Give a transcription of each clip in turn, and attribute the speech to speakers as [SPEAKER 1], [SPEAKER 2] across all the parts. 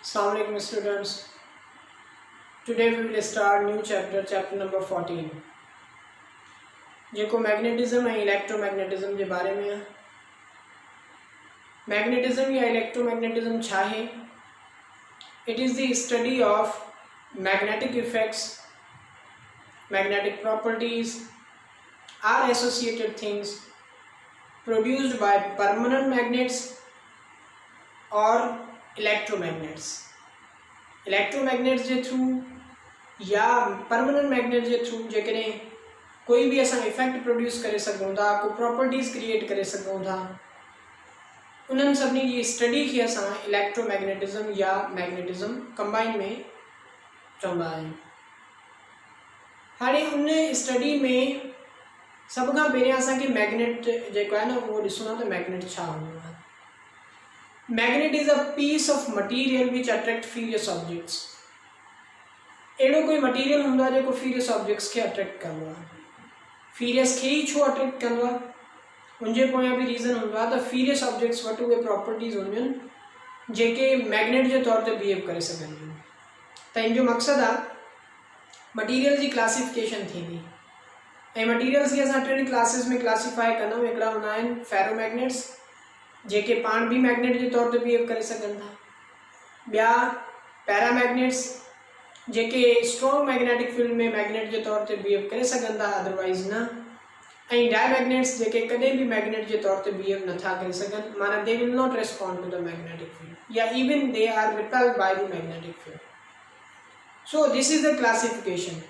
[SPEAKER 1] Assalamu alaikum students. Today we will start new chapter number 14 जेको magnetism ऐं electromagnetism जे बारे में आहे। मैग्नेटिज्म या इलेक्ट्रोमैग्नेटिज्म छा आहे? It is the study of magnetic effects, magnetic properties are associated things produced by permanent magnets or electromagnets J through या permanent magnet जे through जेकॾहिं कोई भी असां इफेक्ट प्रोड्यूस करे सघूं था, को प्रॉपर्टीज़ क्रिएट करे सघूं था, उन्हनि सभिनी जी स्टडी खे असां इलेक्ट्रोमैग्नेटिज्म या मैग्नेटिज्म कंबाइन में चवंदा आहियूं। हाणे उन स्टडी में सभ खां पहिरियां असांखे मैग्नेट जेको आहे न उहो ॾिसणो आहे त मैग्नेट छा हूंदो आहे। Magnet is a piece of material which attract ferrous objects. अहिड़ो कोई मटीरियल हूंदो आहे जेको फीरियस ऑब्जेक्ट्स खे अट्रैक्ट कंदो आहे। फीरियस खे ई छो अट्रैक्ट कंदो आहे? उनजे पोयां बि रीज़न हूंदो आहे त फीरियस ऑब्जेक्ट्स वटि उहे प्रॉपर्टीज़ हूंदियूं आहिनि जेके मैग्नेट जे तौर ते बिहेव करे सघंदियूं आहिनि। त इन जो मक़सदु आहे मटीरियल जी क्लासिफिकेशन थींदी ऐं मटीरियल्स खे असां टिनि क्लासिस में क्लासीफाई कंदा। हिकिड़ा हूंदा आहिनि फेरोमैग्नेट्स जेके पाण बि मैग्नेट जे तौर ते बिहेव करे सघनि था, ॿिया पैरामैग्नेट्स जेके स्ट्रॉन्ग मैग्नेटिक फील्ड में मैग्नेट जे तौर ते बिहेव करे सघनि था, अदरवाइज़ न, ऐं डायमैग्नेट्स जेके कॾहिं भी मैग्नेट जे तौर ते बिहेव नथा करे सघनि, माना they will not respond to the magnetic field या even they are repelled by the magnetic field. So this is the classification.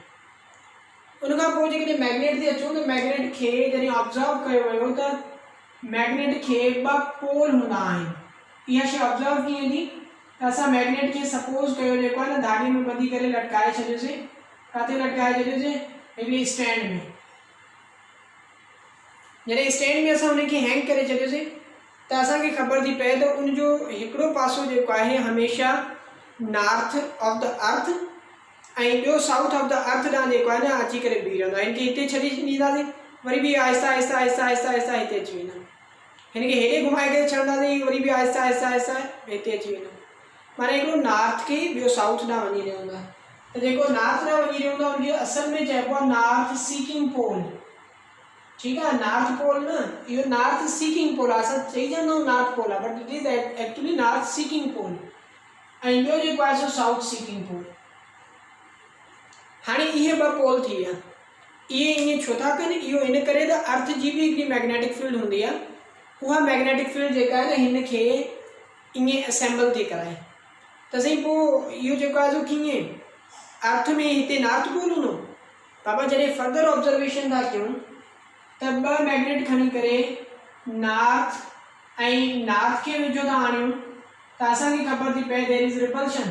[SPEAKER 1] उनखां पोइ जेकॾहिं मैग्नेट ते अचूं त मैग्नेट खे जॾहिं ऑब्ज़र्व कयो वियो त मैग्नेट खे ॿ पोल हूंदा आहिनि। इहा शइ ऑब्ज़र्व कीअं थी त असां मैग्नेट खे सपोज़ कयो जेको आहे न धागे में ॿधी करे लटकाए छॾियोसीं। किथे लटकाए छॾियोसीं? हिकिड़ी स्टैंड में। जॾहिं स्टैंड में असां उनखे हैंग करे छॾियोसीं त असांखे ख़बर थी पए त उनजो हिकिड़ो पासो जेको आहे हमेशह नॉर्थ ऑफ द अर्थ ऐं ॿियो साउथ ऑफ द अर्थ ॾांहुं जेको आहे न अची करे बीह रहंदो आहे। हिनखे हिते छॾे ॾींदासीं, वरी बि आहिस्ता आहिस्ता आहिस्ता आहिस्ता आहिस्ता हिते अची वेंदा। हिनखे हेॾे घुमाए करे छॾंदासीं, वरी बि आहिस्ता आहिस्ता आहिस्ता हिते अची वेंदा। माना हिकिड़ो नॉर्थ खे ॿियो साउथ ॾांहुं वञी रहियो हूंदो आहे। त जेको नॉर्थ ॾांहुं वञी रहियो हूंदो आहे उनखे असल में चइबो आहे नॉर्थ सीकिंग पोल। ठीकु आहे, नॉर्थ पोल न, इहो नॉर्थ सीकिंग पोल आहे। असां चई छॾंदा आहियूं नॉर्थ पोल आहे, but it is actually north seeking pole. ऐं ॿियो जेको आहे सो साउथ सीकिंग पोल। हाणे इहे ॿ पोल थी विया। इहे ईअं छो था कनि? इहो इन करे त अर्थ जी बि हिकिड़ी मैग्नेटिक फील्ड हूंदी आहे। उहा मैग्नेटिक फील्ड जेका आहे न हिन खे ईअं असेंबल थी कराए। त सही पोइ इहो जेको आहे सो कीअं अर्थ में हिते नॉर्थ पोल हूंदो? बाबा जॾहिं फर्दर ऑब्जर्वेशन था कयूं त ॿ मैग्नेट खणी करे नॉर्थ ऐं नॉर्थ खे वेझो था आणियूं त असांखे ख़बर थी पए there is repulsion.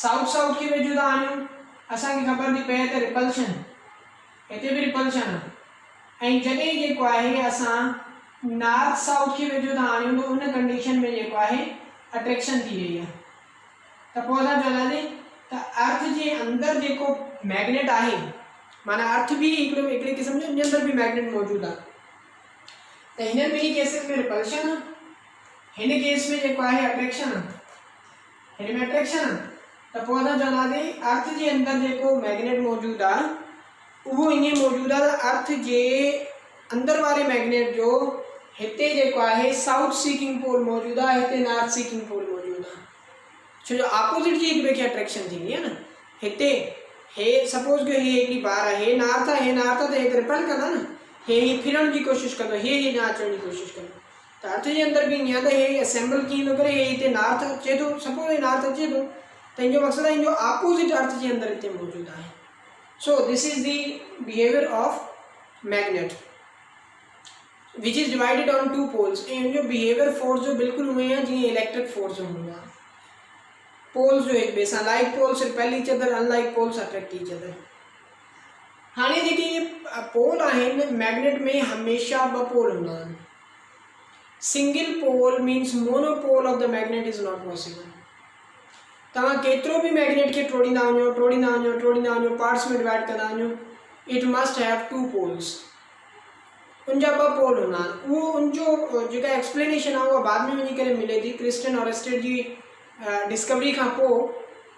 [SPEAKER 1] South south खे वेझो था आणियूं, असांखे ख़बर थी पए त रिपल्शन, हिते बि रिपल्शन आहे। ऐं जॾहिं जेको आहे असां नॉर्थ साउथ खे वेझो था आणियूं त उन कंडीशन में जेको आहे अट्रैक्शन थी रही आहे। त पोइ असां चवंदासीं त अर्थ जे अंदरि जेको मैग्नेट आहे, माना अर्थ भी हिकिड़े क़िस्म जो अंदर भी मैग्नेट मौजूद आहे। त हिन ॿिनी केसिस में रिपल्शन आहे, हिन केस में जेको आहे अट्रैक्शन आहे। हिन में अट्रैक्शन आहे त पोइ असां चवंदासीं अर्थ जे अंदरि जेको मैग्नेट मौजूद आहे उहो ईअं मौजूद आहे त अर्थ जे अंदर वारे मैग्नेट जो हिते जेको आहे साउथ सीकिंग पोल मौजूद आहे, हिते नॉर्थ सीकिंग पोल मौजूद आहे। छो जो ऑपोजिट जी हिक ॿिए खे अट्रैक्शन थींदी आहे न। हिते हे सपोज कयो हे हिकिड़ी बार आहे, हे नॉर्थ आहे, हे नॉर्थ आहे, त हे रिपेल कंदा न, हे फिरण जी कोशिशि कंदो, हे न अचण जी कोशिशि कंदो। त अर्थ जे अंदरि बि ईअं त हे असेंबल कीअं थो करे, हे हिते नॉर्थ अचे थो, सपोज हे नॉर्थ अचे थो, त हिन जो मक़सदु आहे हिन जो ऑपोजिट अर्थ जे अंदरि हिते मौजूदु आहे। So this is the behaviour of magnet which is divided on two poles. ऐं हिन जो बिहेवियर फोर्स जो बिल्कुलु उहे आहे जीअं इलेक्ट्रिक फोर्स जो हूंदो आहे। पोल्स जो हिक ॿिए सां, like poles repel each other, unlike poles attract each other. हाणे जेके इहे पोल आहिनि मैग्नेट में हमेशह ॿ पोल हूंदा आहिनि। Single pole means monopole of the magnet is not possible. तव्हां केतिरो बि मैग्नेट खे टोड़ींदा वञो, पार्ट्स में डिवाइड कंदा वञो, it must have two poles. उनजा ॿ पोल हूंदा आहिनि। उहो उनजो जेका एक्सप्लेनेशन आहे उहा बाद में वञी करे मिले थी। क्रिस्टियन ऑरेस्टेड जी डिस्कवरी खां पोइ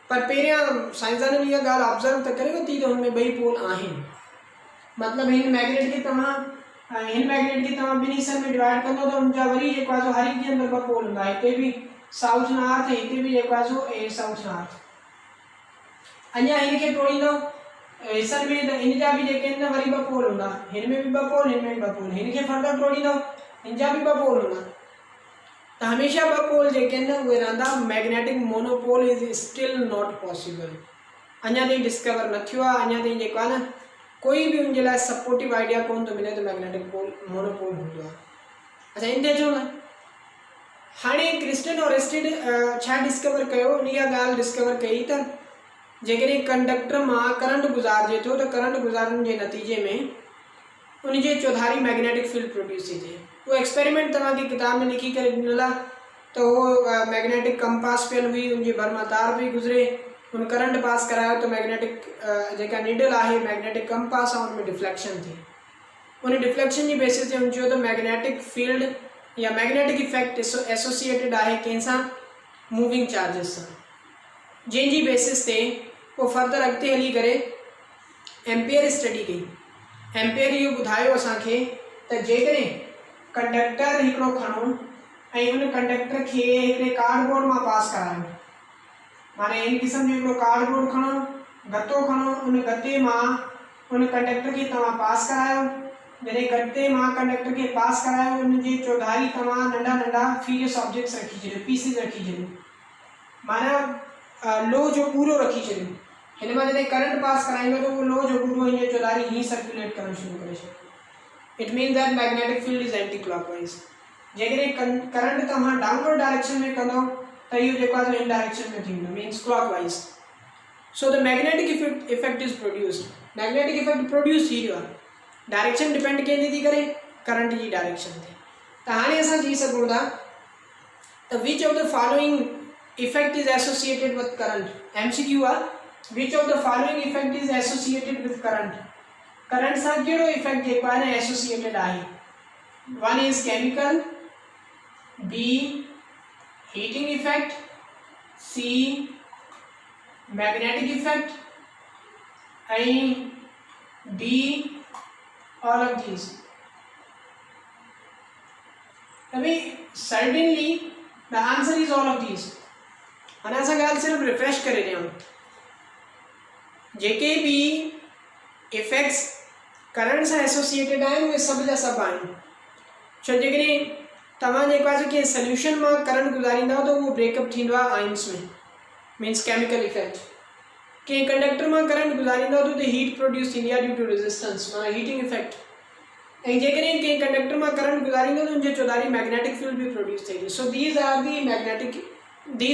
[SPEAKER 1] पर पहिरियां साइंसदाननि इहा ॻाल्हि ऑब्ज़र्व त करे वरिती त हुन में ॿई पोल आहिनि। मतिलबु हिन मैग्नेट खे तव्हां ॿिनी हिस्सनि में डिवाइड कंदो त हुनजा वरी जेको आहे हर हिक जे अंदरि ॿ पोल हूंदा। हिते बि साउथ नॉर्थ, हिते बि जेको आहे ए साउथ नॉर्थ। अञा हिनखे तोड़ींदो हिस्सनि में त हिन जा बि जेके आहिनि न वरी ॿ पोल हूंदा, हिन में बि ॿ पोल, हिन में बि ॿ पोल। हिनखे फर्दर तोड़ींदो हिन जा बि ॿ पोल हूंदा। त हमेशह ॿ पोल जेके आहिनि न उहे रहंदा। Magnetic monopole is still not possible. अञा ताईं डिस्कवर न थियो आहे। अञा ताईं जेको आहे न कोई बि उनजे लाइ सपोर्टिव आइडिया कोन थो मिले त मैग्नेटिक मोनोपोल हूंदो आहे। अच्छा इन ते अचूं न, हाणे क्रिस्टन ऑरेस्टेड छा डिस्कवर कयो, उन इहा ॻाल्हि डिस्कवर कई त जेकॾहिं कंडक्टर मां करंट गुज़ारिजे थो त करंट गुज़ारण जे नतीजे में उनजे चौधारी मैग्नेटिक फील्ड प्रोड्यूस थी थिए। वो एक्सपेरिमेंट तव्हांखे किताब में लिखी करे ॾिनल आहे त उहो मैग्नेटिक कंपास पियल हुई, उनजे भरमा तार पई गुज़रे, उन करंट पास करायो त मैग्नेटिक जेका नीडल आहे मैग्नेटिक कंपास आहे उनमें डिफ्लेक्शन थी। उन डिफ्लेक्शन जी बेसिस ते उन चयो त मैग्नेटिक फील्ड या मैग्नेटिक इफेक्ट एसोसिएटेड आहे कंहिंसां, मूविंग चार्जिस सां, जंहिंजी बेसिस ते पोइ फर्दर अॻिते हली करे एम्पियर स्टडी कई। एम्पियर इहो ॿुधायो असांखे त जेकॾहिं कंडक्टर हिकिड़ो खणो ऐं उन कंडक्टर खे हिकिड़े कार्डबोर्ड मां पास करायो, माने इन क़िस्म जो हिकिड़ो कार्डबोर्ड खणो, गत्तो खणो, उन गत्ते मां उन कंडक्टर खे तव्हां पास करायो। जॾहिं गत्ते मां कंडक्टर खे पास करायो उनजे चौधारी तव्हां नंढा नंढा फीरियस ऑब्जेक्ट्स रखी छॾियो, पीसिस रखी छॾियो, माना लो जो पूरो रखी छॾियो। हिन मां जॾहिं करंट पास कराईंदो त उहो लो जो पूरो हिन चौधारी हीअं सर्कुलेट करणु शुरू करे छॾियो। It means that magnetic field is anti clockwise. जेकॾहिं करंट तव्हां डाउनवर्ड डायरेक्शन में कंदो त इहो जेको आहे इन डायरेक्शन में थींदो, means clockwise. So the magnetic effect is produced. Magnetic effect produce थी रहियो आहे, डायरेक्शन डिपेंड कंदी थी करे करंट जी डायरेक्शन ते। त हाणे असां चई सघूं था त which of the following effect is associated with current. MCQ आहे, which of the following effect is associated with current. Current सां कहिड़ो इफेक्ट जेको आहे न एसोसिएटेड आहे। One is chemical, B heating effect, C magnetic effect ऐं D all of these. अभी certainly the answer is all of these. हाणे असां ॻाल्हि सिर्फ़ु रिफ्रेश करे ॾियूं, जेके भी इफेक्ट्स करंट सां एसोसिएटेड आहिनि उहे सभु जा सभु आहिनि। छो जेकॾहिं तव्हां जेको आहे कंहिं सोल्यूशन मां करंट गुज़ारींदा त उहो ब्रेकअप थींदो आहे आयन्स में, मीन्स केमिकल इफेक्ट। कंहिं कंडक्टर मां करंट गुज़ारींदा त हीट प्रोड्यूस थींदी आहे ड्यू टू रेजिस्टेंस, माना हीटिंग इफेक्ट। ऐं जेकॾहिं कंहिं कंडक्टर मां करंट गुज़ारींदो त उनजे चौधारी मैग्नेटिक फील्ड भी प्रोड्यूस थिए थी। So these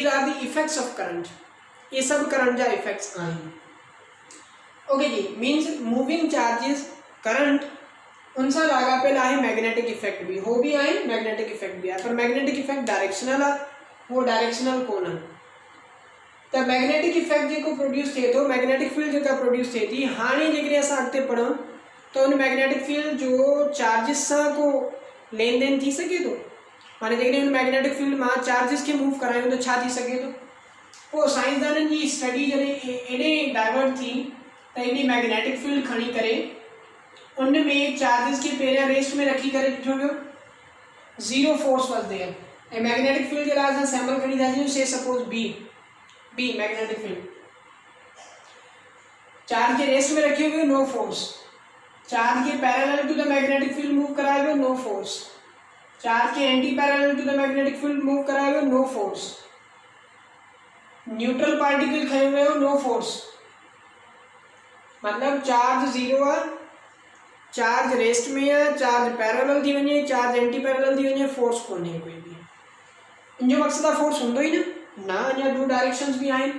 [SPEAKER 1] are the effects of current. ये सब करंट जा इफेक्ट्स आहिनि। ओके जी, मीन्स मूविंग चार्जिस करंट उनसां लाॻापियल आहे मैग्नेटिक इफेक्ट भी, हो भी आहे मैग्नेटिक इफेक्ट भी आहे, पर मैग्नेटिक इफेक्ट डायरेक्शनल आहे, वो डायरेक्शनल कोन आहे। त मैग्नेटिक इफेक्ट जेको प्रोड्यूस थिए थो, मैग्नेटिक फील्ड जेका प्रोड्यूस थिए थी, हाणे जेकॾहिं असां अॻिते पढ़ूं त उन मैग्नेटिक फील्ड जो चार्जिस सां को लेन देन थी सघे थो। माने जेकॾहिं उन मैग्नेटिक फील्ड मां चार्जिस खे मूव करायूं त छा थी सघे थो। पोइ साइंसदाननि जी स्टडी जॾहिं एॾे डाइवर्ट थी त एॾी मैग्नेटिक फील्ड खणी करे उन में चार्जिस खे पहिरियां रेस्ट में रखी करे ॾिठो वियो, ज़ीरो फोर्स वॉज देयर। ऐं मैग्नेटिक फील्ड जे लाइ असां सैम्पल खणी था छॾियूं, से suppose B magnetic field, charge खे रेस्ट में रखियो वियो, नो फोर्स। चार्ज के parallel to the magnetic field move कराया वियो, नो फोर्स। चार्ज के anti parallel to the magnetic field move कराया वियो, नो फोर्स। न्यूट्रल पार्टिकल खयो वियो, नो फोर्स। मतलब चार्ज ज़ीरो आहे, चार्ज रेस्ट में है, चार्ज पैरेलल थी वञे, चार्ज एंटी पैरेलल थी वञे, फोर्स कोन्हे कोई भी। इनजो मक़सद आहे फोर्स हूंदो ही न, अञा दो डायरेक्शंस भी आहिनि।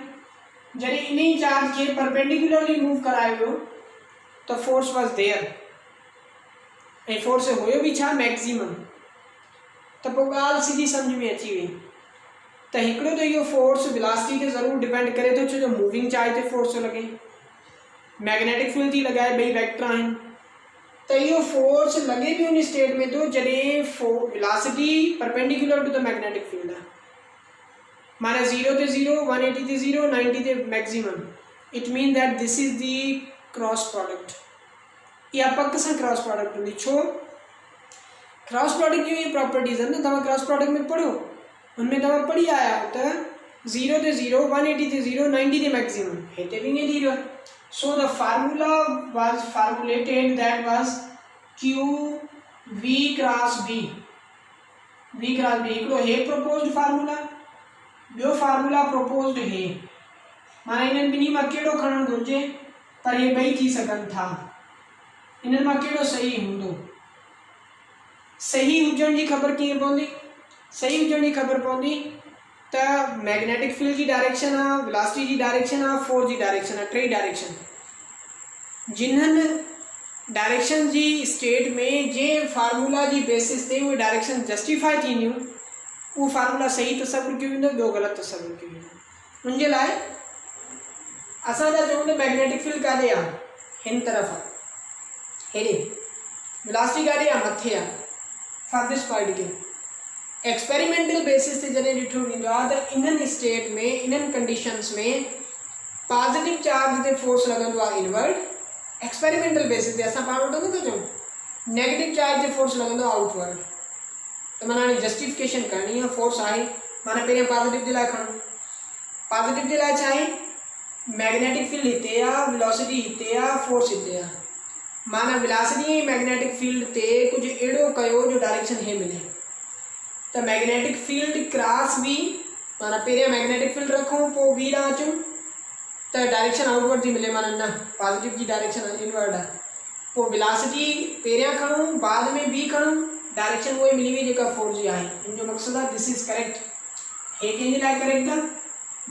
[SPEAKER 1] जॾहिं इन चार्ज खे परपेंडिकुलरली मूव करायो वियो तो फोर्स वॉज देयर, ऐं फोर्स हुयो भी छा मैक्सिमम। तो पोइ ॻाल्हि सीधी सम्झ में अची वई त हिकिड़ो त इहो फोर्स वेलोसिटी ते ज़रूर डिपेंड करे थो, छो जो मूविंग चार्ज ते फोर्स थो लॻे, मैग्नेटिक फील्ड थी लॻाए, ॿई वेक्टर आहिनि। त इहो फोर्स लॻे भी उन स्टेट में थो जॾहिं velocity perpendicular to the magnetic field आहे। माना 0 ते 0, 180 ते 0, 90 ते maximum. It mean that this is the cross product. या पक्क सा क्रॉस प्रोडक्ट होंगी. छो क्रॉस प्रोडक्ट की प्रॉपर्टीज है ना, तब क्रॉस प्रोडक्ट में पढ़ो, उनमें तब पढ़ी आया होता है 0 ते 0, 180 ते 0, 90 ते मैक्सिमम. हेते भी नहीं 0. So the formula was formulated, that was Q V cross B. V cross B हिकिड़ो हे proposed formula, ॿियो फार्मूला proposed हे. माना इन्हनि ॿिन्ही मां कहिड़ो खणणु घुरिजे, पर हे ॿई थी सघनि था. इन्हनि मां कहिड़ो सही हूंदो? सही हुजण जी ख़बर कीअं पवंदी? सही हुजण जी ख़बर पवंदी त मैग्नेटिक फील्ड जी डायरेक्शन आहे, वेलोसिटी जी डायरेक्शन आहे, फोर्स जी डायरेक्शन आहे. टे डायरेक्शन जिन्हनि डायरेक्शन जी स्टेट में जे फार्मूला जी बेसिस ते उहे डायरेक्शन जस्टिफाई थींदियूं, उहो फार्मूला सही तसवुर कयो वेंदो, ॿियो ग़लति तसवुर कयो वेंदो. उनजे लाइ असां था चऊं त मैग्नेटिक फील्ड काॾे आहे? हिन तरफ़ आहे, हेॾे. वेलोसिटी काॾे आहे? मथे आहे, for this particle. Experimental basis ते जॾहिं ॾिठो वेंदो आहे त इन्हनि स्टेट में, इन्हनि कंडीशन्स में पॉजिटिव चार्ज ते फोर्स लॻंदो आहे इनवर्ड. एक्सपेरिमेंटल बेसिस ते असां पाण वटि नथा चऊं. नेगेटिव चार्ज ते फोर्स लॻंदो आहे आउटवर्ड. त माना हाणे जस्टिफिकेशन करणी आहे, फोर्स आहे, माना पहिरियों पॉजिटिव जे लाइ खणो. पॉजिटिव जे लाइ छा आहे? मैग्नेटिक फील्ड हिते आहे, वेलोसिटी हिते आहे, फोर्स हिते आहे. माना वेलोसिटी ऐं मैग्नेटिक फील्ड ते कुझु अहिड़ो कयो जो डायरेक्शन हे मिले. त मैग्नेटिक फील्ड क्रॉस बी, माना पहिरियों मैग्नेटिक फील्ड रखूं, पोइ बी ॾांहुं अचूं, त डायरेक्शन आउटवर्ड थी मिले. माना न, पॉजिटिव जी डायरेक्शन इनवर्ड आहे. पोइ वेलोसिटी पहिरियां खणूं, बाद में बी खणूं, डायरेक्शन उहा ई मिली वई जेका फोर्स जी आहे. इन जो मक़सदु आहे दिस इज करेक्ट. हे कंहिंजे लाइ करेक्ट आहे?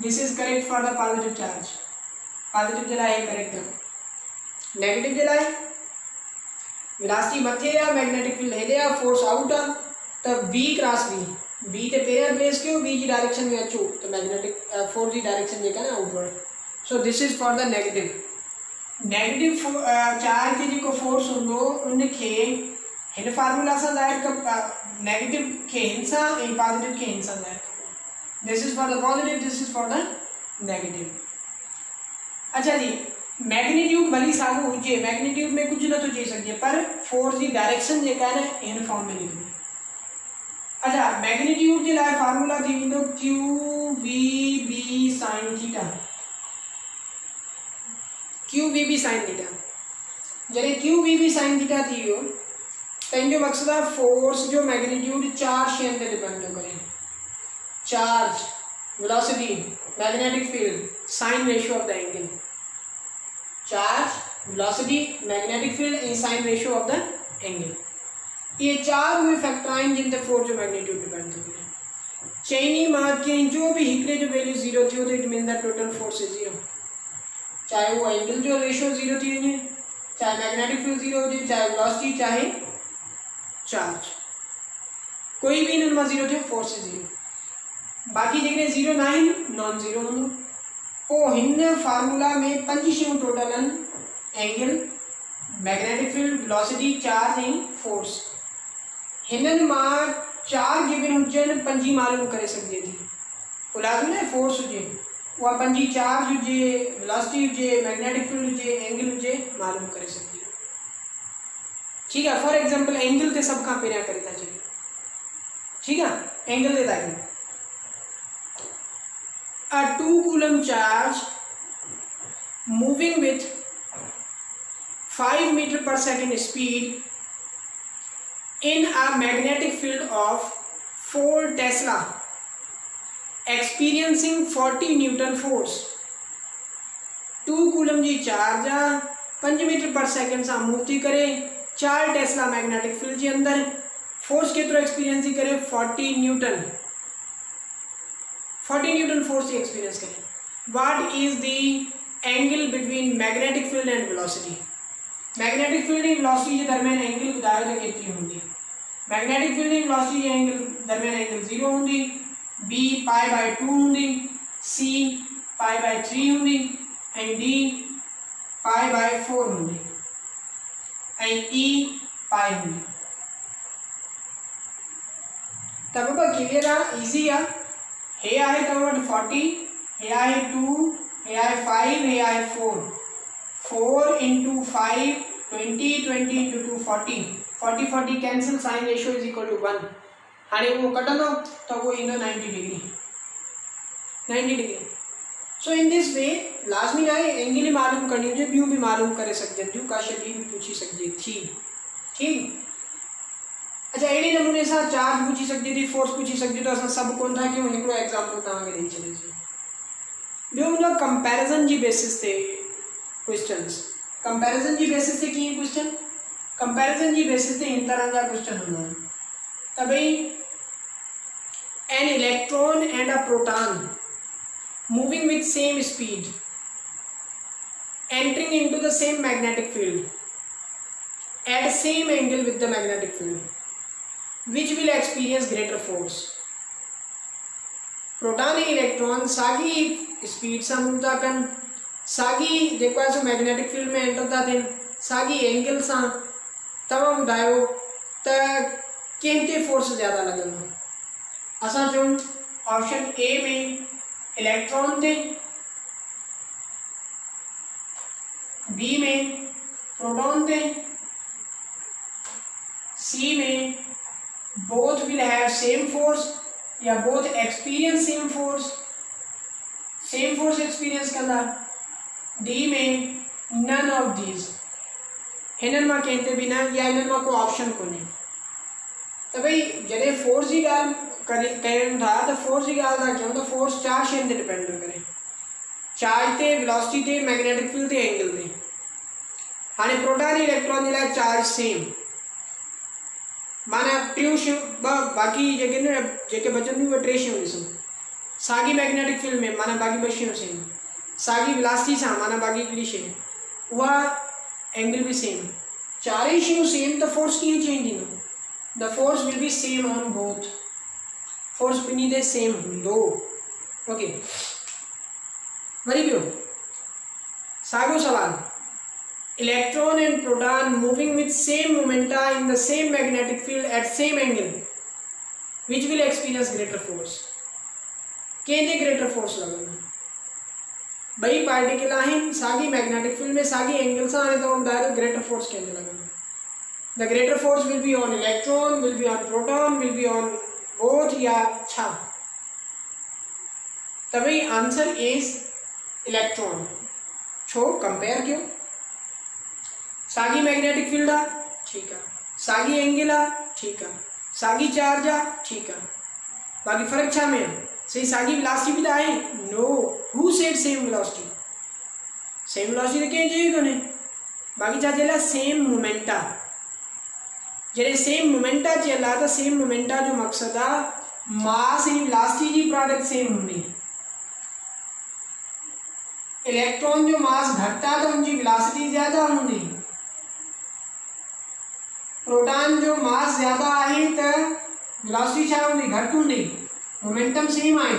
[SPEAKER 1] This is correct for the positive charge. Positive जे लाइ हे करेक्ट आहे. नेगेटिव जे लाइ वेलोसिटी मथे आहे, मैग्नेटिक फील्ड हेॾे आहे, फोर्स आउट आहे, त बी क्रॉस बी. बी ते पहिरियां प्लेस कयो, बी जी डायरेक्शन में अचो, त मैग्नेटिक फोर्स जी डायरेक्शन जेका आहे न outward. So this is for the negative. Negative charge जो जेको फोर्स हूंदो उनखे हिन फार्मूला सां ज़ाहिर कबो, नेगेटिव खे हिन सां ऐं पॉजिटिव खे हिन सां ज़ाहिर कबो. This is for the positive, this is for the negative. अच्छा जी, मैग्नीट्यूड भली साॻियो हुजे, मैग्नीट्यूड में कुझु नथो चई सघिजे, पर फोर्स जी डायरेक्शन जेका आहे न हिन फॉर्म में लिखणी. अच्छा, मैग्नीट्यूड जे लाइ फार्मूला थी वेंदो Q V B sine theta. Q V B sine theta. जॾहिं Q V B sine theta थी वियो त इन जो मक़सदु आहे फोर्स जो मैग्नीट्यूड चार शयुनि ते डिपेंड थो करे. Charge, velocity, magnetic field, sine ratio of the angle. Charge, velocity, magnetic field ऐं sine ratio of the angle. ये चार उहे फैक्टर आहिनि जिन ते फोर्स जो मैग्नीट्यूड डिपेंड थो करे. चइनी मां कंहिंजो बि हिकिड़े जो वैल्यू 0 थियो त it mean the total force is 0. चाहे वो एंगल जो रेशियो 0 थी वञे, चाहे मैग्नेटिक फील्ड 0 हुजे, चाहे वेलोसिटी, चाहे चार्ज, कोई भी इन्हनि मां 0 थियो, फोर्स इज 0. बाक़ी जेकॾहिं 0 न आहिनि, नॉन 0 हूंदो. पोइ हिन फार्मूला में 5 शयूं टोटल आहिनि: angle, magnetic field, velocity, charge ऐं फोर्स. हिननि मां 4 गिवन हुजनि, 5 मालूम करे सघिजे थी. पोइ लाज़मी न फोर्स हुजे, उहा 5 चार्ज हुजे, वेलोसिटी हुजे, मैग्नेटिक फील्ड हुजे, एंगल हुजे, मालूम करे सघिजे. ठीक है. फॉर एग्जांपल एंगल ते सब खां पहिरियां करे था चलिए. ठीक है, एंगल ते था कयूं. A 2 coulomb charge moving with 5 meter per second speed in a magnetic field of 4 Tesla experiencing 40 Newton force. 2 coulomb ji charge 5 metre पर सेकंड सां मूव थी करे 4 टेस्ला मैग्नेटिक फील्ड जे अंदर. फोर्स केतिरो एक्सपीरियंस थी करे? 40 न्यूटन. 40 न्यूटन फोर्स थी experience करे. What is the angle between magnetic field and velocity? Magnetic field ऐं वेलोसिटी जे दरमियान एंगल ॿुधायो त केतिरी हूंदी? मैग्नेटिक फील्ड ऐं वेलोसिटी जे एंगल दरमियान एंगल 0 हूंदी, बी π/2 हूंदी, सी π/3 हूंदी ऐं डी π/4 हूंदी ऐं ई पाई हूंदी. त बाबा क्लियर आहे, ईज़ी आहे. हे आहे तव्हां वटि 40, हे आहे 2, हे आहे 5, हे आहे 4, 4 into 5 20, 20 into 2 40, 40 40 cancel, sine ratio is equal to 1। हाणे उहो कढंदो त उहो ईंदो 90 degree, 90 degree. So in this way लाज़मी आहे एंगल मालूम करणी हुजे, ॿियूं बि मालूम करे सघजनि थियूं, का शइ ॿी बि पुछी सघिजे थी, ठीकु। अच्छा, अहिड़े नमूने सां चार्ज पूछी सघिजे थी, फोर्स पूछी सघिजे थो, असां सभु कोन था कयूं, हिकिड़ो एग्ज़ाम्पल तव्हांखे ॾेई छॾीसीं। ॿियो हूंदो कंपैरिजन जी बेसिस ते क्वेश्चन्स। कंपैरिजन जी बेसिस ते कीअं क्वेश्चन? कंपैरिजन जी बेसिस ते हिन तरह जा क्वेश्चन हूंदा आहिनि त भई an electron and a proton moving with same speed entering into the same magnetic field at same angle with the magnetic field, which will experience greater force। Proton ऐं electron साॻी स्पीड सां move था कनि, साॻी जेको आहे so magnetic field में enter था थियनि, साॻी एंगल सां। तव्हां ॿुधायो त कंहिं ते फोर्स ज़्यादा लॻंदो? असां चऊं ऑप्शन ए में इलेक्ट्रॉन ते, बी में प्रोटॉन ते, सी में both will have same force या both experience same force experience कंदा, डी में none of these, हिननि मां कंहिं ते बि न, या हिननि मां को ऑप्शन कोन्हे। त भई जॾहिं फोर्स जी ॻाल्हि कयूं था त फोर्स जी ॻाल्हि था कयूं त फोर्स चार शयुनि ते डिपेंड थो करे, चार्ज ते, वेलोसिटी ते, मैग्नेटिक फील्ड ते, एंगल ते। हाणे प्रोटॉन इलेक्ट्रॉन जे लाइ चार्ज सेम, माना टियों शयूं बाक़ी जेके बचंदियूं उहे टे शयूं ॾिसूं, साॻी मैग्नेटिक फील्ड में माना बाक़ी ॿ शयूं सेम, साॻी वेलोसिटी सां माना बाक़ी हिकिड़ी शइ, उहा एंगल बि सेम, चारई शयूं सेम, त फोर्स कीअं चेंज थींदो? The force will B same on both, force ॿिन्ही ते सेम हूंदो। ओके, वरी ॿियो साॻियो सवाल, electron and proton moving with same momenta in the same magnetic field at same angle, which will experience greater force। Kende greater force लॻंदो? ॿई particle आहिनि साॻी मैग्नेटिक फील्ड में, साॻी एंगल सां, हाणे तव्हां ॿुधायो त ग्रेटर फोर्स केंदे लॻंदो? The greater force will be on electron, will be on proton, will be on both, या छा? त भई आंसर इज इलेक्ट्रॉन। छो? कंपेयर कयो, साॻी मैग्नेटिक फील्ड आहे, ठीकु आहे, साॻी एंगल आहे, ठीकु आहे, साॻी चार्ज आहे, ठीकु आहे, बाक़ी फ़र्क़ु छा में आहे? सही साॻी वेलोसिटी बि त आहे। No, who said same velocity? Same velocity त कंहिं चई कोन्हे, बाक़ी छा चयल आहे? Same momenta. जॾहिं सेम मोमेंटा चयल आहे त सेम मोमेंटा जो मक़सदु आहे मास ऐं वेलोसिटी जी प्रोडक्ट सेम हूंदी। इलेक्ट्रॉन जो मास घटि आहे त हुनजी वेलोसिटी ज़्यादा हूंदी, प्रोटॉन जो मास ज़्यादा आहे त वेलोसिटी छा हूंदी? घटि हूंदी, मोमेंटम सेम आहे।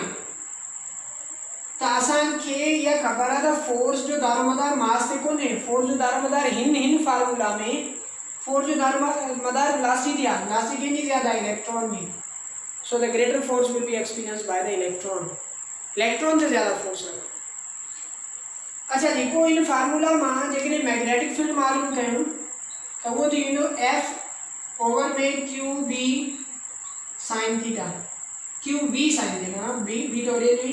[SPEAKER 1] त असांखे इहा ख़बर आहे त फोर्स जो दारोमदार मास ते कोन्हे, फोर्स जो दारोमदार हिन फार्मूला में फोर्स जो दारोमदार वेलोसिटी ते आहे। वेलोसिटी कंहिंजी ज़्यादा आहे? इलेक्ट्रॉन जी। So the greater force will be experience by the electron, electron से ज़्यादा फोर्स लॻंदो। अच्छा, जेको इन फार्मूला मां जेकॾहिं मैग्नेटिक फील्ड मालूम कयूं तो वो थी वेंदो एफ ओवर में q B sine theta, q B sine theta, B तो ॾे थी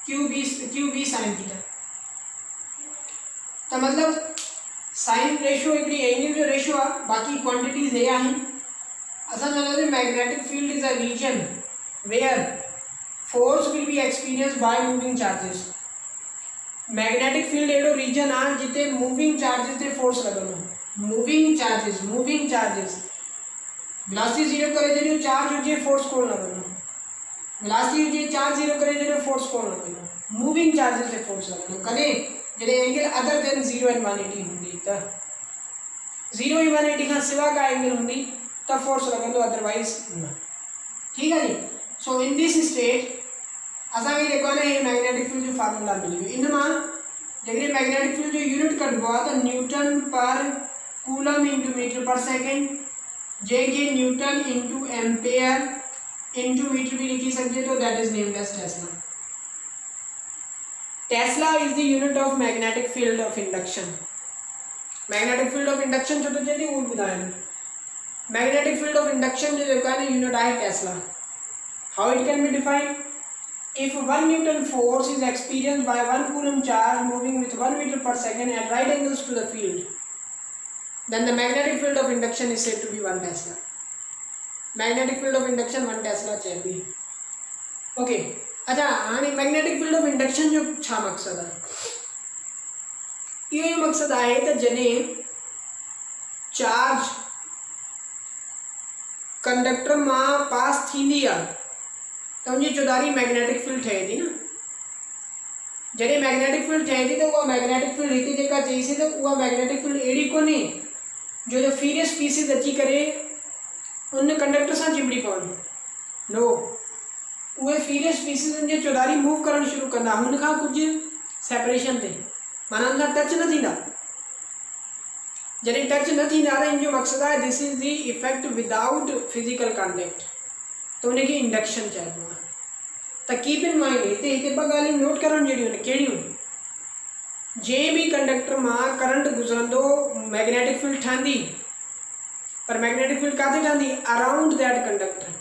[SPEAKER 1] क्यू बी साइन थीटा। तो मतलब साइन रेशियो हिकिड़ी एंगल जो रेशियो आहे, बाक़ी क्वांटिटीज हे आहिनि। असां चवंदासीं magnetic field is a region where force will be experience by moving charges. Magnetic field अहिड़ो रीजन आहे जिते मूविंग चार्जेस ते फोर्स लॻंदो। मूविंग चार्जेस वेलोसिटी जीरो करे जॾहिं चार्ज हुजे फोर्स कोन लॻंदो, वेलोसिटी हुजे चार्ज जीरो करे जॾहिं फोर्स कोन लॻंदो, मूविंग चार्जेस ते फोर्स लॻंदो। कॾहिं जॾहिं एंगल अदर देन 0 and 180 हूंदी, त 0 ऐं 180 खां सिवा का एंगल हूंदी त फोर्स लॻंदो, अदरवाइज न। ठीकु आहे जी। सो इन दिस स्टेट असांखे जेको आहे न इहे मैग्नेटिक फील्ड जो फार्मूला मिली वियो। इन मां जेकॾहिं मैग्नेटिक फील्ड जो यूनिट कढिबो आहे त newton per coulomb into metre per second, जे newton into ampere into metre भी लिखी सकते तो that is named as tesla. Tesla is the unit of magnetic field of induction. Magnetic field of induction जो तो जल्दी वो बताया। मैग्नेटिक फील्ड ऑफ इंडक्शन जो है ना यूनिट है Tesla. How it can be defined? If 1 Newton force is experienced by 1 coulomb charge moving with 1 meter per second at right angles to the field, then the magnetic field of induction is said to be 1 Tesla. Magnetic field of induction 1 Tesla चाहिए। Okay, अच्छा हाँ magnetic field of induction जो छा मकसद है, ये मकसद आहे तो जने चार्ज कंडक्टर मां पास थींदी आहे तो उनकी चौधारी मैग्नेटिक फील्ड ठहे थी ना। जॾहिं मैग्नेटिक फील्ड ठहे थी तो वह मैग्नेटिक फील्ड हिते जेका चईसीं तो वह मैग्नेटिक फील्ड अहिड़ी कोन्हे जो फीरियस पीसिस अची करे उन कंडक्टर सां चिंबड़ी पवनि। नो, उहे फीरियस पीसिस उनजे चौधारी मूव करणु शुरू कंदा हुन खां कुझु सेपरेशन ते, माना उन सां टच न थींदा। जॾहिं टच न थींदा त इन जो मक़सदु आहे this is the effect without physical contact, तो उनखे इंडक्शन चइबो आहे। त कीप इन माइंड हिते ॿ ॻाल्हियूं नोट करण जहिड़ियूं आहिनि। कहिड़ियूं? जंहिं बि कंडक्टर मां करंट गुज़रंदो मैग्नेटिक फील्ड ठहंदी, पर मैग्नेटिक फील्ड काथे ठहंदी? Around that conductor.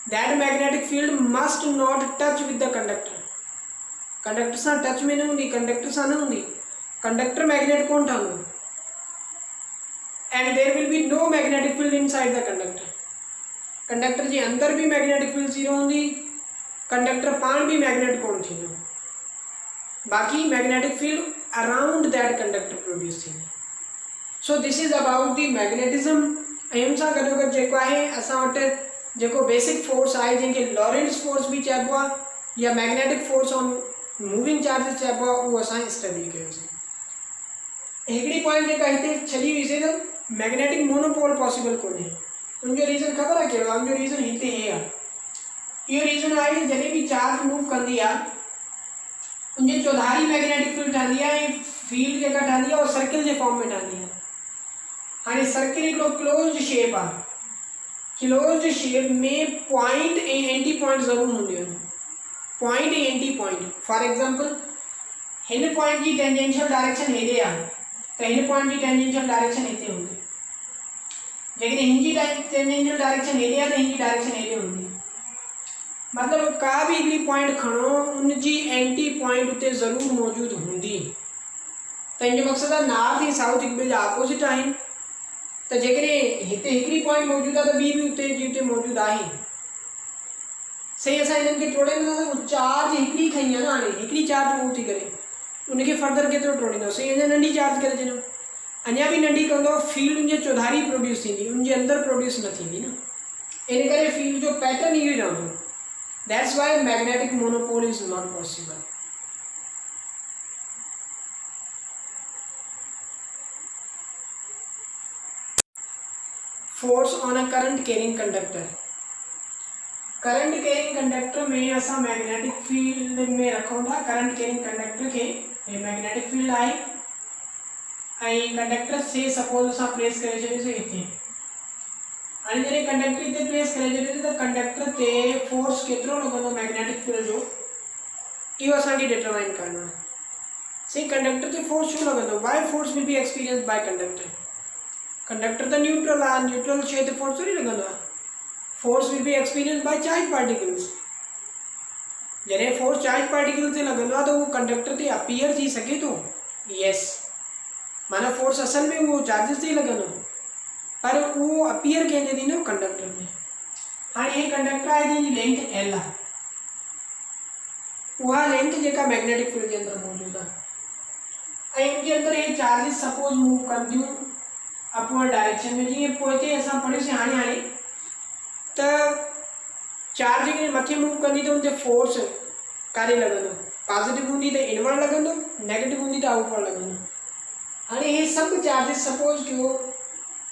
[SPEAKER 1] That magnetic field must not touch with the conductor. Conductor सां टच में न हूंदी, कंडक्टर सां न हूंदी, कंडक्टर मैग्नेट कोन ठहंदो and there will be no magnetic field inside the conductor. Conductor जे अंदर भी मैग्नेटिक फील्ड जीरो होंगी, कंडक्टर पान भी मैग्नेट कोन थींदो, बाकी magnetic field around that conductor produce थींदी। So this is about the magnetism. ऐं सां गॾोगॾु जेको आहे असां वटि जेको बेसिक फोर्स आहे जंहिंखे लॉरेंट्ज़ फोर्स भी चइबो आहे या magnetic force on moving charges चइबो आहे, उहो असां स्टडी कयोसीं। हिकिड़ी पॉइंट जेका हिते छॾी हुईसीं त मैग्नेटिक मोनोपोल पॉसिबल कोन्हे। उनजो रीज़न ख़बर आहे कहिड़ो आहे? उनजो रीज़न हिते हे आहे। इहो रीज़न आहे जॾहिं भी चार्ज मूव कंदी आहे उनजे चौधारी मैग्नेटिक फील्ड ठहंदी आहे ऐं फील्ड जेका ठहंदी आहे उहा सर्किल जे फॉर्म में ठहंदी आहे। हाणे सर्किल हिकिड़ो क्लोज्ड शेप आहे। क्लोज्ड शेप में पॉइंट ऐं एंटी पॉइंट ज़रूरु हूंदियूं आहिनि। पॉइंट ऐं एंटी पॉइंट। फॉर एग्जाम्पल हिन पॉइंट जी टेंजेंशियल डायरेक्शन हेॾे आहे त हिन पॉइंट जी टेंजेंशियल डायरेक्शन हिते हूंदी, लेकिन हिनजी टेंजेंशियल डायरेक्शन हेॾे आहे त हिनजी डायरेक्शन हेॾे हूंदी। मतलब का भी हिकिड़ी पॉइंट खणो उनजी एंटी पॉइंट उते ज़रूरु मौजूदु हूंदी। त इन जो मक़सदु आहे नॉर्थ ऐं साउथ हिक ॿिए जा अपोजिट आहिनि, त जेकॾहिं हिते हिकिड़ी पॉइंट मौजूदु आहे त ॿी बि उते जी उते मौजूदु आहे। सही, असां हिननि खे टोड़े नथा। चार्ज हिकिड़ी खई आहे न, हाणे हिकिड़ी चार्ज मूव थी करे उनखे फर्दर केतिरो टोड़ींदो? सही, अञा नंढी चार्ज करे छॾियो, अञा भी नंढी कंदो, फील्ड उनजे चौधारी प्रोड्यूस थींदी, उनजे अंदर प्रोड्यूस न थींदी न। इन करे फील्ड जो पैटर्न इहो ई रहंदो। That's why magnetic monopole is not possible. Force on a current carrying conductor. Current carrying conductor में असां मैग्नेटिक फील्ड में रखूं था। करंट कैरिंग कंडक्टर के मैग्नेटिक फील्ड आहे ऐं कंडक्टर से सपोज असां प्लेस करे छॾियोसीं हिते। हाणे जॾहिं कंडक्टर हिते प्लेस करे छॾियोसीं त कंडक्टर ते फोर्स केतिरो लॻंदो मैग्नेटिक फील्ड जो, इहो असांखे डिटरमाइन करणो आहे। सही, कंडक्टर ते फोर्स छो लॻंदो? Why force will be experience by conductor. Conductor त न्यूट्रल आहे, न्यूट्रल शइ ते फोर्स थोरी लॻंदो आहे। Force will be experience by charge particles. जॾहिं फोर्स चार्ज पार्टिकल ते लॻंदो आहे त उहो कंडक्टर ते अपीयर थी सघे थो। यस, माना फोर्स असल में वो चार्जिस ते लॻंदो, पर वो अपीयर कंहिंजे थींदो? कंडक्टर में। हाणे हे कंडक्टर आहे जंहिंजी लेंथ एल आहे, उहा लेंथ जेका मैग्नेटिक फील्ड जे अंदर मौजूदु आहे ऐं उनजे अंदर हे चार्जिस सपोज मूव कंदियूं अपवर्ड डायरेक्शन में। जीअं पोइ हिते असां पढ़ियोसीं हाणे त चार्ज जेकॾहिं मथे मूव कंदी त उनते फोर्स काॾे लॻंदो? पॉजिटिव हूंदी त इनवर्ड लॻंदो, नेगेटिव हूंदी त आउटवर्ड लॻंदो। हाणे हे सभु चार्जिस सपोज कयो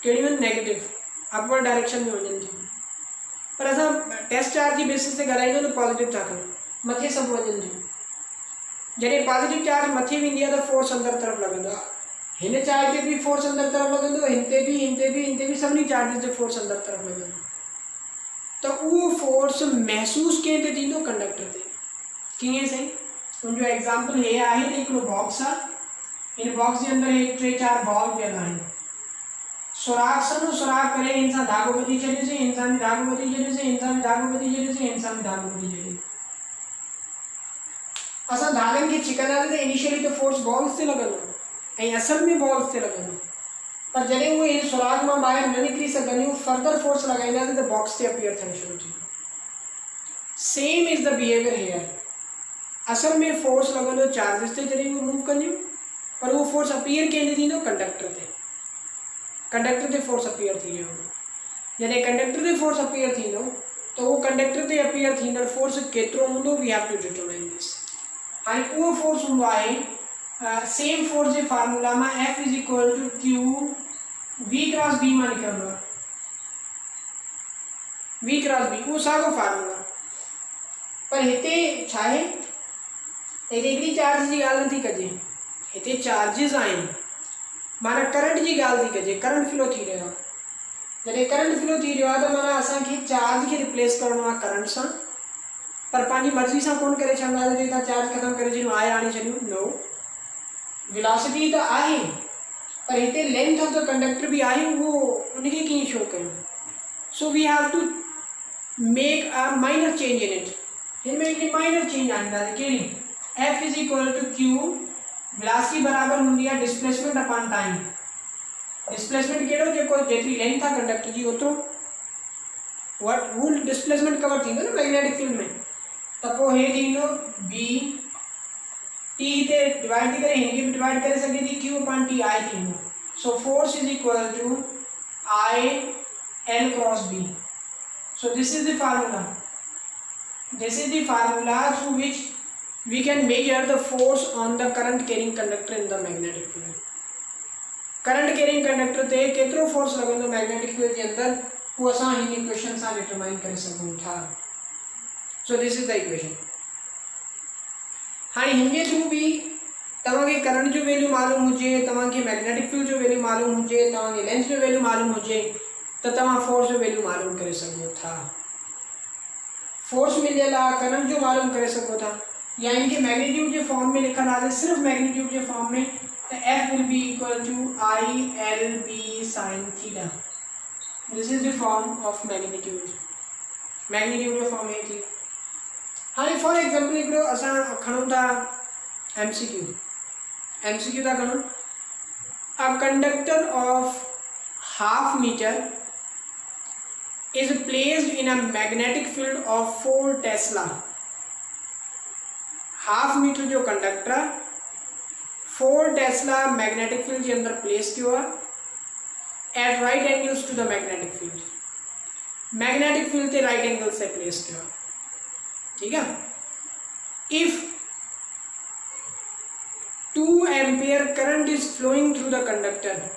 [SPEAKER 1] कहिड़ियूं आहिनि? नेगेटिव, अपवर्ड डायरेक्शन में वञनि थियूं, पर असां टेस्ट चार्ज जी बेसिस ते ॻाल्हाईंदो त पॉजिटिव था कयूं, मथे सभु वञनि थियूं। जॾहिं पॉजिटिव चार्ज मथे वेंदी आहे त फोर्स अंदर तरफ़ लॻंदो आहे। हिन चार्ज ते भी फोर्स अंदर तरफ़ लॻंदो, हिन ते भी, हिन ते भी, हिन ते भी, सभिनी चार्जिस जो फोर्स अंदर तरफ़ लॻंदो। त तो वो फोर्स महसूस कंहिं ते थींदो कंडक्टर ते कीअं साईं मुंहिंजो एग्ज़ाम्पल हे आहे त हिकिड़ो बॉक्स आहे इन बॉक्स जे अंदरि 3-4 बॉल पियल आहिनि सुराख सॼो सुराख करे हिन सां धाॻो ॿधी छॾियोसीं हिन सां बि धाॻो ॿधी छॾियोसीं हिन सां बि धाॻो ॿधी छॾियोसीं हिन सां बि धाॻो ॿधी छॾियोसीं असां धागनि खे छिकंदासीं त इनिशियली त फोर्स बॉल्स ते लॻंदो ऐं असल में बॉल्स ते लॻंदो पर जॾहिं उहे हिन सुराख मां ॿाहिरि न निकिरी सघंदियूं फर्दर फोर्स लॻाईंदासीं त बॉक्स ते अपीयर थियणु शुरू थींदो same is the behaviour here असल में फोर्स लॻंदो चार्जिस ते जॾहिं उहे मूव कंदियूं पर उहो फोर्स अपीयर कंहिं ते थींदो कंडक्टर ते फोर्स अपीयर थी वियो जॾहिं कंडक्टर ते फोर्स अपीयर थींदो त उहो कंडक्टर ते अपीयर थींदड़ फोर्स केतिरो हूंदो we have to determine this हाणे उहो फोर्स हूंदो आहे सेम फोर्स जे फार्मूला में F is equal to q V cross B में निकिरंदो आहे V क्रॉस B उहो साॻियो फार्मूला पर हिते छा आहे हिते हिकिड़ी चार्ज जी ॻाल्हि नथी कजे हिते चार्जिस आहिनि माना करंट जी ॻाल्हि थी कजे करंट फ्लो थी रहियो आहे जॾहिं करंट फ्लो थी रहियो आहे त माना असांखे चार्ज खे रिप्लेस करिणो आहे करंट सां पर पंहिंजी मर्ज़ी सां कोन करे छॾंदासीं तव्हां चार्ज ख़तमु करे छॾियो आहे आणे छॾियो नो वेलोसिटी त आहे पर हिते लेंथ ऑफ द कंडक्टर भी आहे उहो उनखे कीअं शो कयूं so we have to make a minor change in it हिन में हिकिड़ी माइनर चेंज आणींदासीं कहिड़ी F is equal to q velocity बराबर हूंदी आहे डिस्प्लेसमेंट अपॉन टाइम डिस्प्लेसमेंट कहिड़ो जेको जेतिरी लेंथ आहे कंडक्टर जी ओतिरो वट हू डिस्प्लेसमेंट कवर थींदो न मैग्नेटिक फील्ड में त पोइ हे थींदो बी टी हिते डिवाइड थी करे हिनखे बि डिवाइड करे सघे थी क्यू अपॉन टी आई थींदो so force is equal to I L cross B so this is the formula through which we can measure the force on the current carrying conductor in the magnetic field current carrying conductor ते केतिरो force लॻंदो magnetic field जे अंदर वो असां हिन equation सां determine करे सघूं था सो दिस इज द इक्वेशन हाणे हिन जे थ्रू बि तव्हांखे करंट जो वैल्यू मालूम हुजे तव्हांखे मैग्नेटिक फील्ड जो वैल्यू मालूम हुजे तव्हांखे लेंथ जो वैल्यू मालूम हुजे त तव्हां फोर्स जो वैल्यू मालूम करे सघो था फोर्स मिलियल आहे करंट जो मालूम करे सघो था या इनके मैग्नीट्यूड के फॉर्म में लिखा था सिर्फ मैग्नीट्यूड के फॉर्म में तो F will be equal to ILB sin theta this is the form of magnitude के फॉर्म में थी हाँ फॉर एग्जांपल हिकिड़ो असां खणूं था MCQ था खणूं a conductor of half metre is placed in a magnetic field of 4 Tesla half metre जो कंडक्टर 4 टेस्ला मैग्नेटिक फील्ड के अंदर प्लेस किया at right angles to the magnetic field ते राइट एंगल से प्लेस किया ठीक है if 2 ampere current is flowing through the conductor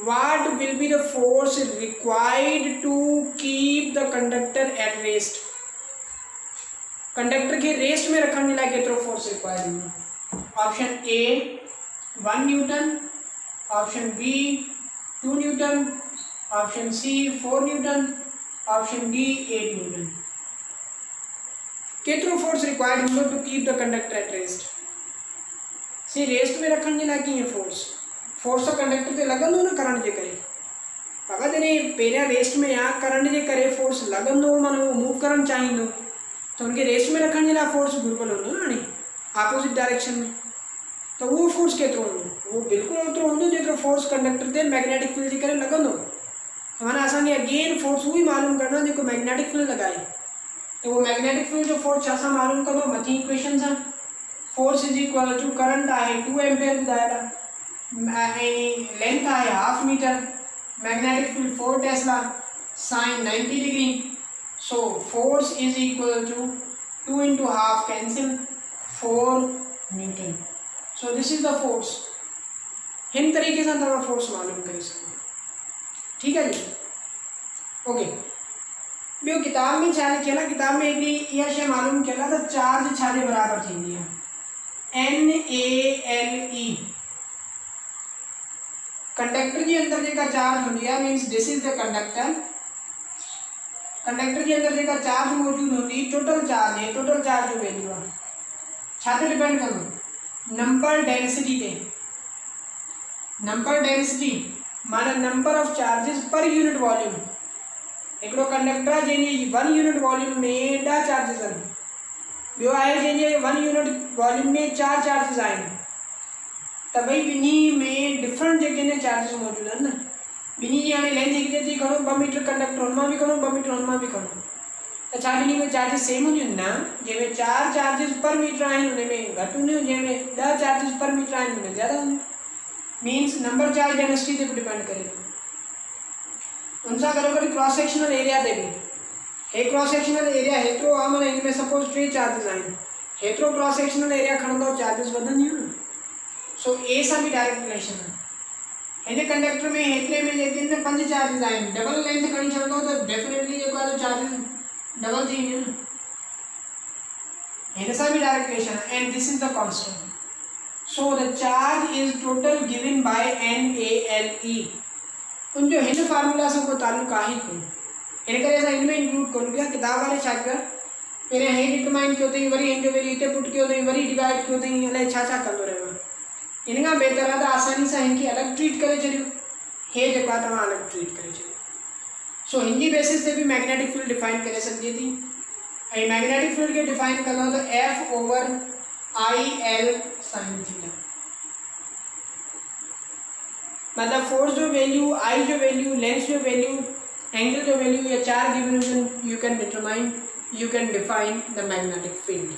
[SPEAKER 1] what will be the force required to keep the conductor at rest conductor के rest में रखने लायक केतिरो फोर्स रिक्वायर्ड हूंदो option A 1 newton option B 2 newton option C 4 newton option D 8 newton केतिरो force required हूंदो to keep the conductor at rest C rest में रखने लाइ कीअं फोर्स तो कंडक्टर ते लॻंदो न करंट जे करे अगरि जॾहिं पहिरियां रेस्ट में या करंट जे करे फोर्स लॻंदो माना उहो मूव करणु चाहींदो तो उनके रेस्ट में रखने लाइ फोर्स बिल्कुल हूंदो न हाणे ऑपोजिट डायरेक्शन में तो वो फोर्स केतिरो हूंदो वो बिल्कुल ओतिरो हूंदो जेतिरो फोर्स कंडक्टर ते मैग्नेटिक फील्ड जे करे लॻंदो माना असांखे अगेन फोर्स उहो ई मालूम करणो आहे जेको मैग्नेटिक फील्ड लॻाए तो वो मैग्नेटिक फील्ड जो फोर्स छा सां मालूम कंदो मथी इक्वेशन सां force is equal to current आहे 2 एम्पियर ॿुधाइल ऐं लेंथ आहे half metre magnetic field 4 tesla sine 90 degree so force is equal to 2 into half cancel 4 Newton so this is the force हिन तरीके से तव्हां फोर्स मालूम करे सघो ठीक है जी ओके ॿियो किताब में छा लिखियल आहे किताब में हिकिड़ी इहा शइ मालूम कयल आहे त चार्ज छा जे बराबर थींदी आहे NaLe कंडक्टर जे अंदर जेका चार्ज हूंदी आहे means this is the conductor conductor के अंदर जेका चार्ज मौजूद होती टोटल चार्ज है, टोटल चार्ज जो वैल्यू है छाते डिपेंड करो नंबर डेंसिटी पे। नंबर डेंसिटी माना number of charges per unit volume. हिकिड़ो कंडक्टर आहे जंहिंजे 1 यूनिट वॉल्यूम में एॾा चार्जिस आहिनि, ॿियो आहे जंहिंजे 1 यूनिट वॉल्यूम में 4 चार्जिस आहिनि, त भई ॿिन्ही में डिफरेंट जेके आहिनि चार्जिस मौजूदु आहिनि न। ॿिन्ही जी हाणे लेंथ हिकु थी खणो 2 मीटर कंडक्टर हुन मां बि खणो 2 मीटर हुन मां बि खणो, त छा ॿिन्ही में चार्जिस सेम हूंदियूं न? जंहिंमें 4 चार्जिस पर मीटर आहिनि हुन में घटि हूंदियूं, जंहिंमें 10 चार्जिस पर मीटर आहिनि हुन में ज़्यादा हूंदियूं। मीन्स नंबर चार्ज डेंसिटी ते बि डिपेंड करे थो। उन सां गॾोगॾु क्रॉस सेक्शनल एरिया ते बि, हे क्रॉस सेक्शनल एरिया हेतिरो आहे माना हिन में सपोज 3 चार्जिस आहिनि, हेतिरो क्रॉस सेक्शनल एरिया खणंदो चार्जिस वधंदियूं न। सो ए सां बि डायरेक्ट रिलेशन आहे। हिन कंडक्टर में हेतिरे में जेके आहिनि 5 चार्जिस आहिनि, डबल लेंथ खणी छॾंदो त डेफिनेटली जेको आहे चार्जिस डबल थी वेंदियूं न। हिन सां बि डायरेक्ट रिलेशन आहे and this is the constant. So the charge is total given by NaLe। उनजो हिन फार्मूला सां कोई ताल्लुक आहे ई कोन, इन करे असां हिन में इंक्लूड करूं पिया। किताब वारे छा कयो पहिरियां हे डिटरमाइन कयो अथई, वरी हिन जो वैल्यू हिते पुट कयो अथई, वरी डिवाइड कयो अथई, अलाए छा छा कंदो रहियो आहे। इन खां बहितर आहे त आसानी सां हिनखे अलॻि ट्रीट करे छॾियो, हे जेको आहे तव्हां अलॻि ट्रीट करे छॾियो। सो हिन जी बेसिस ते बि मैग्नेटिक फील्ड डिफाइन करे सघिजे थी, ऐं मैग्नेटिक फील्ड खे डिफाइन कंदो त F/IL sin थीटा। मतलब फोर्स जो वैल्यू, आई जो वैल्यू, लेंथ जो वैल्यू, एंगल जो वैल्यू, या 4 given you can determine, you can define the magnetic field.